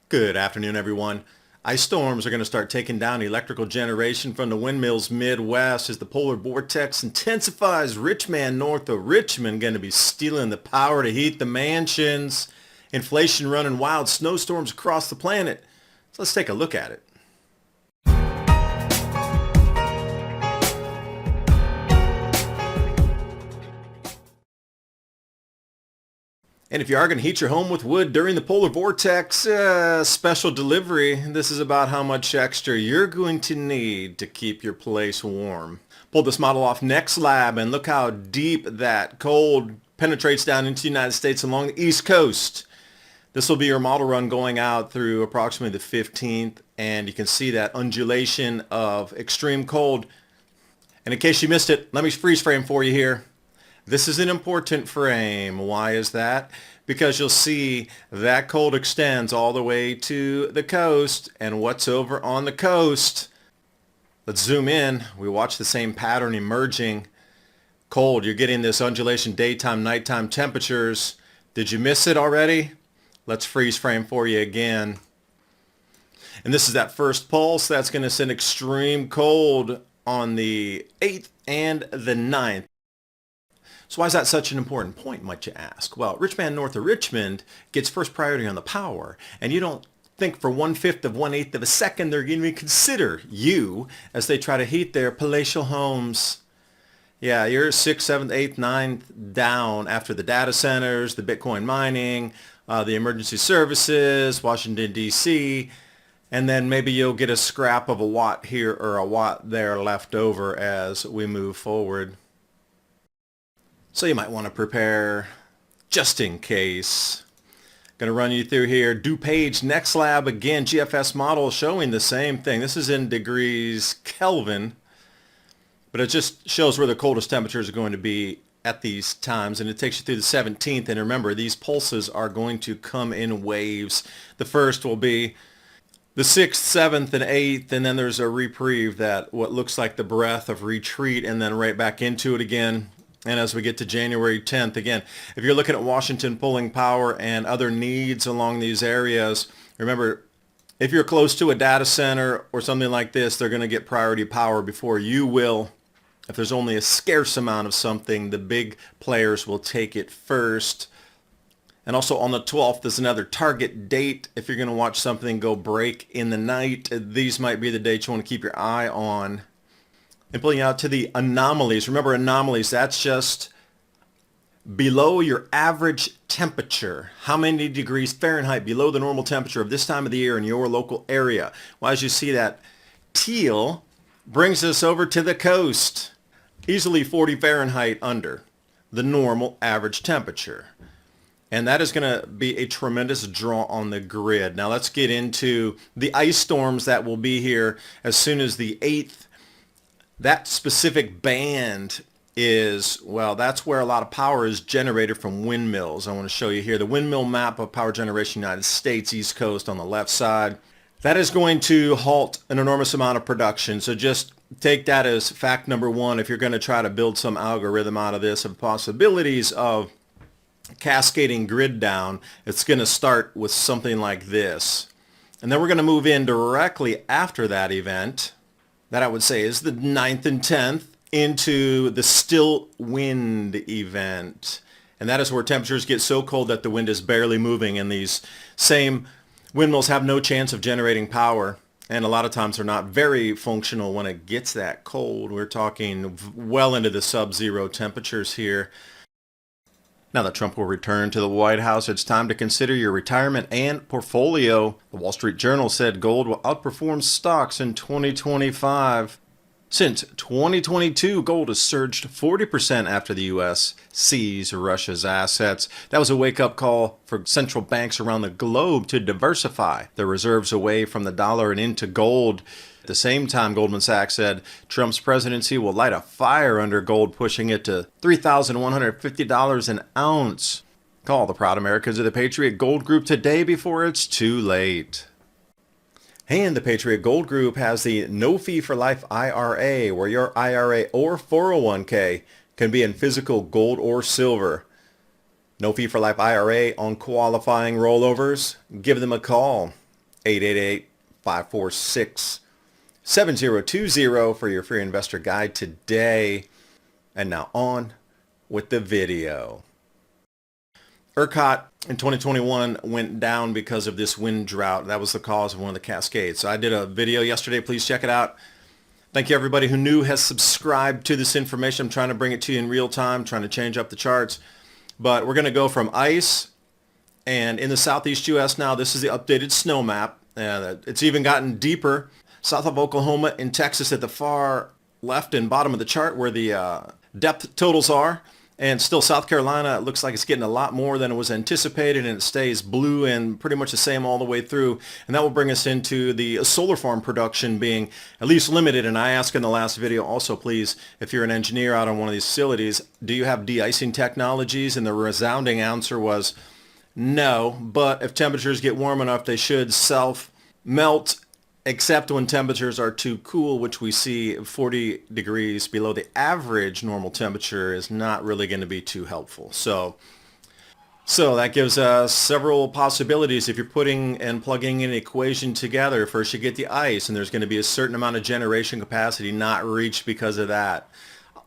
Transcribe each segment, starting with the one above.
Good afternoon, everyone. Ice storms are going to start taking down electrical generation from the windmills Midwest as the polar vortex intensifies. Rich man north of Richmond going to be stealing the power to heat the mansions. Inflation running wild, snowstorms across the planet. So let's take a look at it. And if you are going to heat your home with wood during the polar vortex, special delivery, this is about how much extra you're going to need to keep your place warm. Pull this model off NextLab and look how deep that cold penetrates down into the United States along the East Coast. This will be your model run going out through approximately the 15th, and you can see that undulation of extreme cold. And in case you missed it, let me freeze frame for you here. This is an important frame. Why is that? Because you'll see that cold extends all the way to the coast, and what's over on the coast? Let's zoom in. We watch the same pattern emerging. Cold, you're getting this undulation daytime, nighttime temperatures. Did you miss it already? Let's freeze frame for you again. And this is that first pulse. That's going to send extreme cold on the 8th and the 9th. So why is that such an important point, might you ask? Well, rich man north of Richmond gets first priority on the power, and you don't think for 1/5 of 1/8 of a second they're going to consider you as they try to heat their palatial homes. Yeah, you're 6th, 7th, 8th, 9th down after the data centers, the Bitcoin mining, the emergency services, Washington, D.C., and then maybe you'll get a scrap of a watt here or a watt there left over as we move forward. So you might want to prepare just in case. Going to run you through here. DuPage NextLab, again, GFS model showing the same thing. This is in degrees Kelvin, but it just shows where the coldest temperatures are going to be at these times, and it takes you through the 17th. And remember, these pulses are going to come in waves. The first will be the 6th, 7th, and 8th, and then there's a reprieve, that what looks like the breath of retreat, and then right back into it again. And as we get to January 10th, again, if you're looking at Washington pulling power and other needs along these areas, remember, if you're close to a data center or something like this, they're going to get priority power before you will. If there's only a scarce amount of something, the big players will take it first. And also on the 12th is another target date. If you're going to watch something go break in the night, these might be the dates you want to keep your eye on. And pulling out to the anomalies. Remember, anomalies, that's just below your average temperature. How many degrees Fahrenheit below the normal temperature of this time of the year in your local area? Well, as you see, that teal brings us over to the coast. Easily 40 Fahrenheit under the normal average temperature. And that is going to be a tremendous draw on the grid. Now let's get into the ice storms that will be here as soon as the 8th. That specific band is, well, that's where a lot of power is generated from windmills. I want to show you here the windmill map of power generation United States, East Coast on the left side. That is going to halt an enormous amount of production. So just take that as fact number one if you're going to try to build some algorithm out of this of possibilities of cascading grid down. It's going to start with something like this. And then we're going to move in directly after that event. That I would say is the 9th and 10th into the still wind event. And that is where temperatures get so cold that the wind is barely moving, and these same windmills have no chance of generating power. And a lot of times they're not very functional when it gets that cold. We're talking well into the sub-zero temperatures here. Now that Trump will return to the White House, it's time to consider your retirement and portfolio. The Wall Street Journal said gold will outperform stocks in 2025. Since 2022, gold has surged 40% after the U.S. seized Russia's assets. That was a wake-up call for central banks around the globe to diversify their reserves away from the dollar and into gold. At the same time, Goldman Sachs said Trump's presidency will light a fire under gold, pushing it to $3,150 an ounce. Call the proud Americans of the Patriot Gold Group today before it's too late. And the Patriot Gold Group has the No Fee for Life IRA, where your IRA or 401k can be in physical gold or silver. No Fee for Life IRA on qualifying rollovers. Give them a call. 888-546-7020 for your free investor guide today. And now on with the video. ERCOT in 2021 went down because of this wind drought. That was the cause of one of the cascades. So I did a video yesterday. Please check it out. Thank you everybody who has subscribed to this information. I'm trying to bring it to you in real time, trying to change up the charts. But we're going to go from ice, and in the southeast U.S. now, this is the updated snow map. It's even gotten deeper south of Oklahoma in Texas at the far left and bottom of the chart where the depth totals are. And still South Carolina, it looks like it's getting a lot more than it was anticipated, and it stays blue and pretty much the same all the way through. And that will bring us into the solar farm production being at least limited. And I asked in the last video also, please, if you're an engineer out on one of these facilities, do you have de-icing technologies? And the resounding answer was no, but if temperatures get warm enough, they should self-melt, except when temperatures are too cool, which we see 40 degrees below the average normal temperature is not really going to be too helpful. So that gives us several possibilities. If you're putting and plugging an equation together, first you get the ice, and there's going to be a certain amount of generation capacity not reached because of that.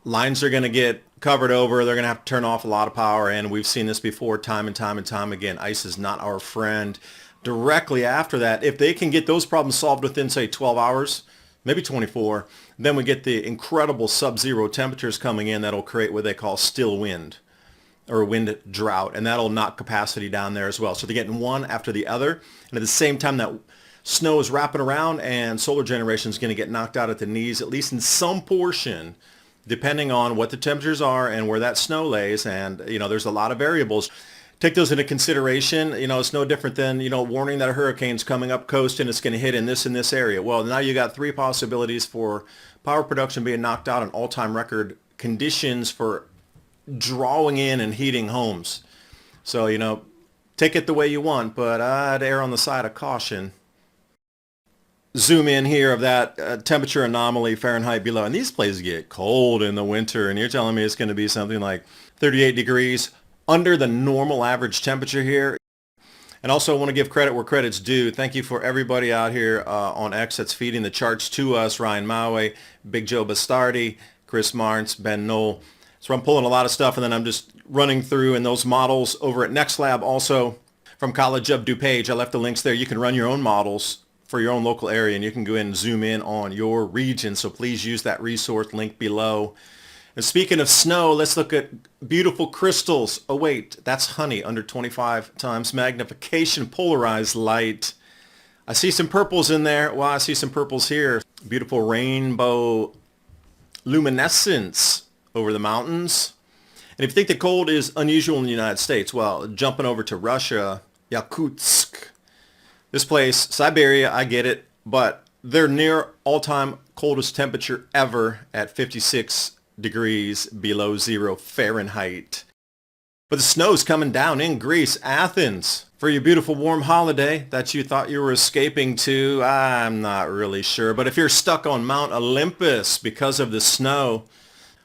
Lines are going to get covered over. They're going to have to turn off a lot of power, and we've seen this before time and time and time again. Ice is not our friend. Directly after that, if they can get those problems solved within, say, 12 hours, maybe 24, then we get the incredible sub-zero temperatures coming in that'll create what they call still wind or wind drought, and that'll knock capacity down there as well. So they're getting one after the other, and at the same time that snow is wrapping around and solar generation is going to get knocked out at the knees, at least in some portion, depending on what the temperatures are and where that snow lays. And, there's a lot of variables. Take those into consideration. It's no different than, warning that a hurricane's coming up coast and it's going to hit in this area. Well, now you got three possibilities for power production being knocked out in all-time record conditions for drawing in and heating homes. So, take it the way you want, but I'd err on the side of caution. Zoom in here of that temperature anomaly Fahrenheit below. And these places get cold in the winter, and you're telling me it's going to be something like 38 degrees under the normal average temperature here. And also I want to give credit where credit's due. Thank you for everybody out here on X that's feeding the charts to us. Ryan Maue, Big Joe Bastardi, Chris Marnes, Ben Knoll. So I'm pulling a lot of stuff, and then I'm just running through in those models over at NextLab also from College of DuPage. I left the links there. You can run your own models for your own local area, and you can go in and zoom in on your region. So please use that resource link below. And speaking of snow, let's look at beautiful crystals. Oh wait, that's honey under 25 times magnification, polarized light. I see some purples in there. Well, I see some purples here. Beautiful rainbow luminescence over the mountains. And if you think the cold is unusual in the United States, well, jumping over to Russia, Yakutsk. This place, Siberia, I get it, but they're near all-time coldest temperature ever at 56 degrees below zero Fahrenheit. But the snow's coming down in Greece, Athens, for your beautiful warm holiday that you thought you were escaping to. I'm not really sure, but if you're stuck on Mount Olympus because of the snow,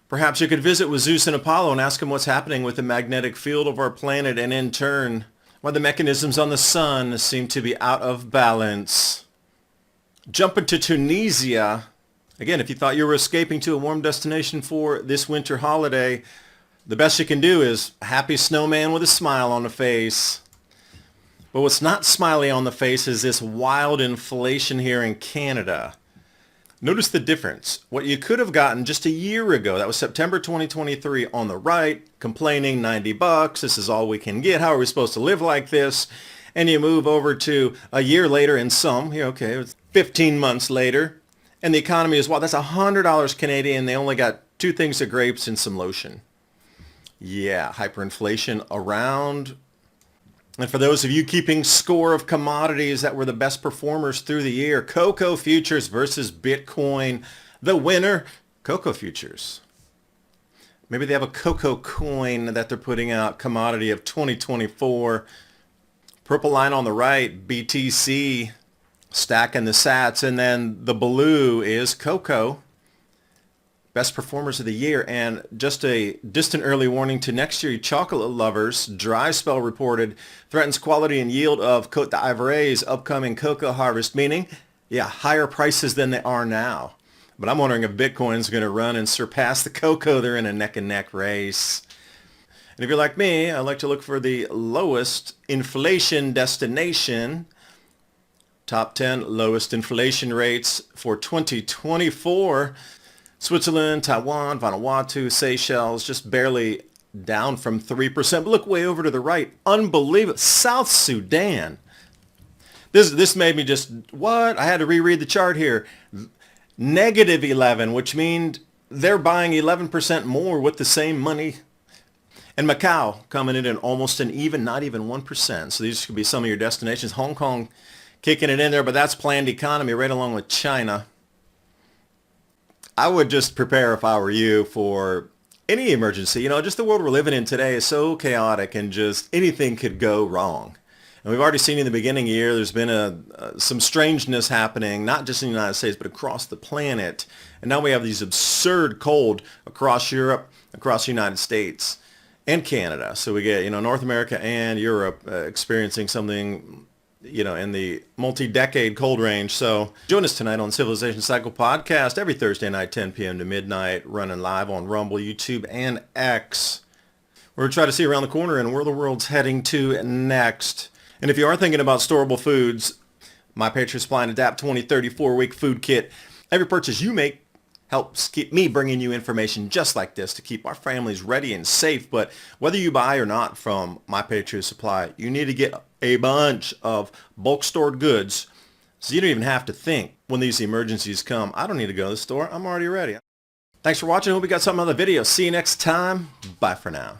perhaps you could visit with Zeus and Apollo and ask them what's happening with the magnetic field of our planet, and in turn, why the mechanisms on the sun seem to be out of balance. Jumping to Tunisia. Again, if you thought you were escaping to a warm destination for this winter holiday, the best you can do is a happy snowman with a smile on the face. But what's not smiley on the face is this wild inflation here in Canada. Notice the difference. What you could have gotten just a year ago, that was September 2023, on the right, complaining $90, this is all we can get, how are we supposed to live like this? And you move over to a year later, and it's 15 months later, and the economy is, that's $100 Canadian. They only got two things of grapes and some lotion. Yeah, hyperinflation around. And for those of you keeping score of commodities that were the best performers through the year, cocoa futures versus Bitcoin. The winner, cocoa futures. Maybe they have a cocoa coin that they're putting out, commodity of 2024. Purple line on the right, BTC. Stacking the sats, and then the blue is cocoa. best performers of the year. And just a distant early warning to next year, chocolate lovers, dry spell reported, threatens quality and yield of Côte d'Ivoire's upcoming cocoa harvest, meaning, higher prices than they are now. But I'm wondering if Bitcoin's going to run and surpass the cocoa. They're in a neck-and-neck race. And if you're like me, I like to look for the lowest inflation destination. Top 10 lowest inflation rates for 2024. Switzerland, Taiwan, Vanuatu, Seychelles, just barely down from 3%. But look way over to the right. Unbelievable. South Sudan. This made me just, what? I had to reread the chart here. Negative 11, which means they're buying 11% more with the same money. And Macau coming in at almost an even, not even 1%. So these could be some of your destinations. Hong Kong kicking it in there, but that's planned economy right along with China. I would just prepare, if I were you, for any emergency. Just the world we're living in today is so chaotic and just anything could go wrong. And we've already seen in the beginning of the year there's been some strangeness happening, not just in the United States, but across the planet. And now we have these absurd cold across Europe, across the United States, and Canada. So we get, North America and Europe experiencing something, in the multi-decade cold range. So join us tonight on Civilization Cycle Podcast every Thursday night, 10 p.m. to midnight, running live on Rumble, YouTube, and X. We're going to try to see around the corner and where the world's heading to next. And if you are thinking about storable foods, My Patriot Supply and Adapt 2034-week food kit. Every purchase you make helps keep me bringing you information just like this to keep our families ready and safe. But whether you buy or not from My Patriot Supply, you need to get a bunch of bulk stored goods so you don't even have to think when these emergencies come. I don't need to go to the store. I'm already ready. Thanks for watching. I hope you got something out of the video. See you next time. Bye for now.